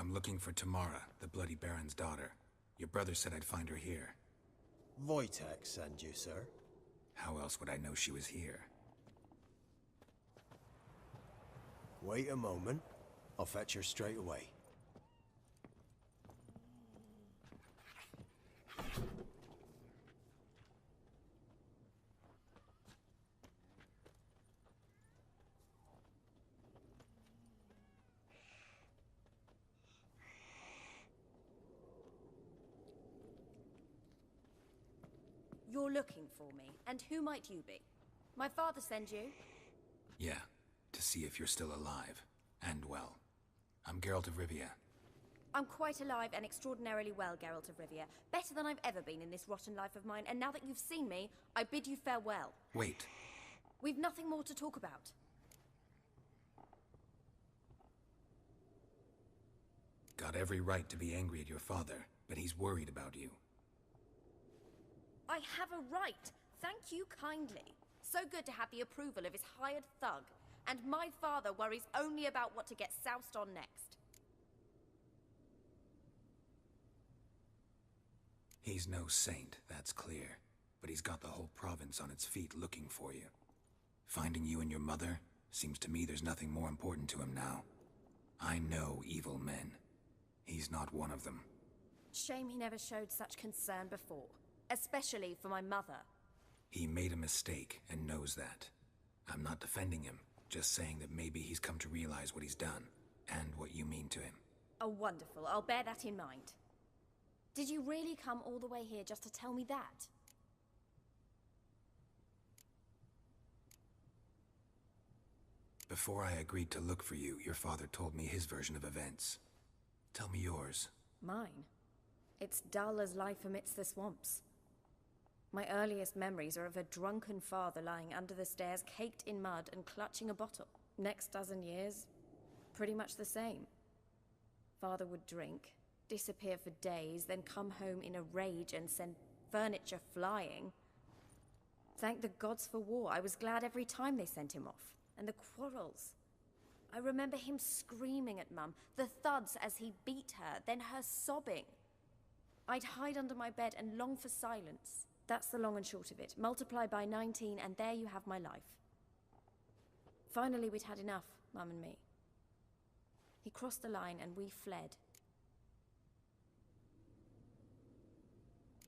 I'm looking for Tamara, the Bloody Baron's daughter. Your brother said I'd find her here. Wojtek send you, sir. How else would I know she was here? Wait a moment. I'll fetch her straight away. You're looking for me, and who might you be? My father send you? Yeah, to see if you're still alive. And well. I'm Geralt of Rivia. I'm quite alive and extraordinarily well, Geralt of Rivia. Better than I've ever been in this rotten life of mine, and now that you've seen me, I bid you farewell. Wait. We've nothing more to talk about. Got every right to be angry at your father, but he's worried about you. I have a right. Thank you kindly. So good to have the approval of his hired thug. And my father worries only about what to get soused on next. He's no saint, that's clear. But he's got the whole province on its feet looking for you. Finding you and your mother, seems to me there's nothing more important to him now. I know evil men. He's not one of them. Shame he never showed such concern before. Especially for my mother. He made a mistake and knows that. I'm not defending him, just saying that maybe he's come to realize what he's done, and what you mean to him. Oh, wonderful. I'll bear that in mind. Did you really come all the way here just to tell me that? Before I agreed to look for you, your father told me his version of events. Tell me yours. Mine? It's dull as life amidst the swamps. My earliest memories are of a drunken father lying under the stairs, caked in mud and clutching a bottle. Next dozen years, pretty much the same. Father would drink, disappear for days, then come home in a rage and send furniture flying. Thank the gods for war. I was glad every time they sent him off. And the quarrels. I remember him screaming at Mum, the thuds as he beat her, then her sobbing. I'd hide under my bed and long for silence. That's the long and short of it. Multiply by 19 and there you have my life. Finally we'd had enough, Mum and me. He crossed the line and we fled.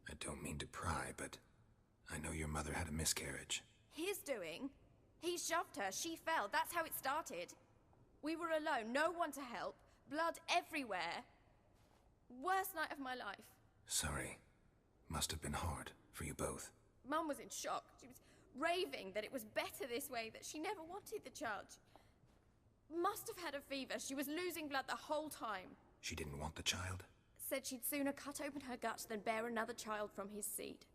I don't mean to pry, but I know your mother had a miscarriage. His doing? He shoved her, she fell, that's how it started. We were alone, no one to help, blood everywhere. Worst night of my life. Sorry. Must have been hard for you both. Mum was in shock. She was raving that it was better this way, that she never wanted the child. She must have had a fever. She was losing blood the whole time. She didn't want the child? Said she'd sooner cut open her guts than bear another child from his seed.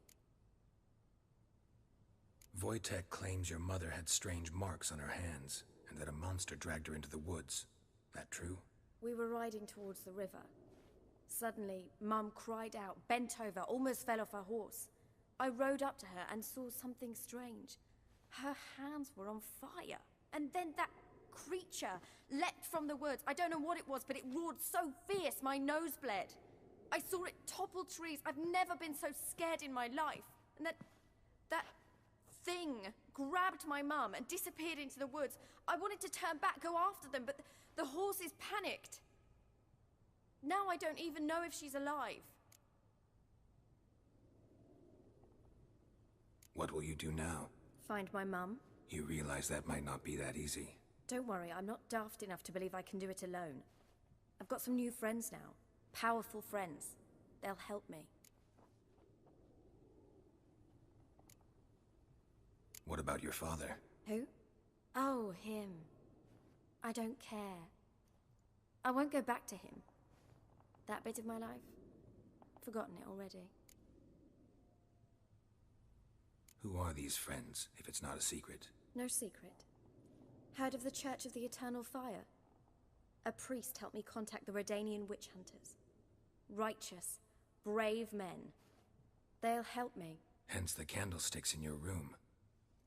Wojtek claims your mother had strange marks on her hands, and that a monster dragged her into the woods. That true? We were riding towards the river. Suddenly, Mum cried out, bent over, almost fell off her horse. I rode up to her and saw something strange. Her hands were on fire. And then that creature leapt from the woods. I don't know what it was, but it roared so fierce my nose bled. I saw it topple trees. I've never been so scared in my life. And that thing grabbed my mum and disappeared into the woods. I wanted to turn back, go after them, but the horses panicked. Now I don't even know if she's alive. What will you do now? Find my mum. You realize that might not be that easy. Don't worry, I'm not daft enough to believe I can do it alone. I've got some new friends now. Powerful friends. They'll help me. What about your father? Who? Oh, him. I don't care. I won't go back to him. That bit of my life? Forgotten it already. Who are these friends, if it's not a secret? No secret. Heard of the Church of the Eternal Fire? A priest helped me contact the Redanian witch hunters. Righteous, brave men. They'll help me. Hence the candlesticks in your room.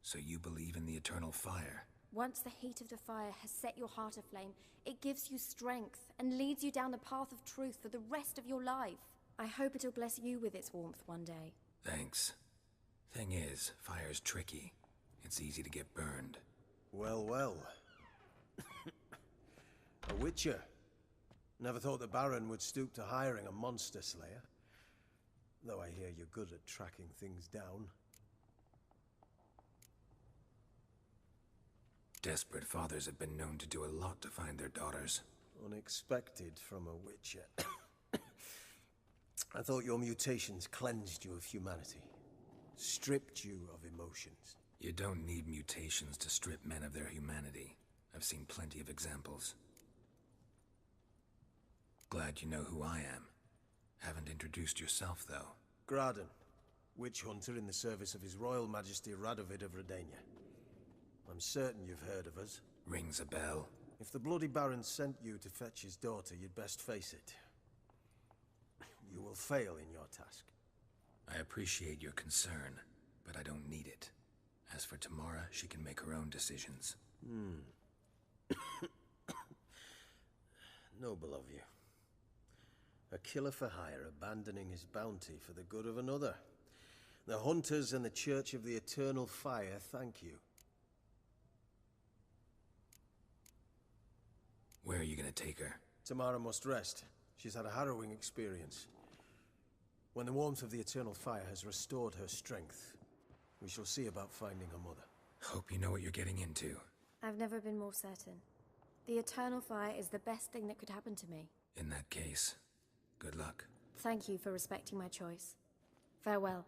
So you believe in the Eternal Fire? Once the heat of the fire has set your heart aflame, it gives you strength and leads you down the path of truth for the rest of your life. I hope it'll bless you with its warmth one day. Thanks. Thing is, fire's tricky. It's easy to get burned. Well, well. A witcher. Never thought the Baron would stoop to hiring a monster slayer. Though I hear you're good at tracking things down. Desperate fathers have been known to do a lot to find their daughters. Unexpected from a witcher. I thought your mutations cleansed you of humanity. Stripped you of emotions. You don't need mutations to strip men of their humanity. I've seen plenty of examples. Glad you know who I am. Haven't introduced yourself, though. Graden, witch hunter in the service of His Royal Majesty Radovid of Redania. I'm certain you've heard of us. Rings a bell. If the Bloody Baron sent you to fetch his daughter, you'd best face it. You will fail in your task. I appreciate your concern, but I don't need it. As for Tamara, she can make her own decisions. Noble of you. A killer for hire abandoning his bounty for the good of another. The Hunters and the Church of the Eternal Fire thank you. Where are you gonna take her? Tamara must rest. She's had a harrowing experience. When the warmth of the Eternal Fire has restored her strength, we shall see about finding her mother. Hope you know what you're getting into. I've never been more certain. The Eternal Fire is the best thing that could happen to me. In that case, good luck. Thank you for respecting my choice. Farewell.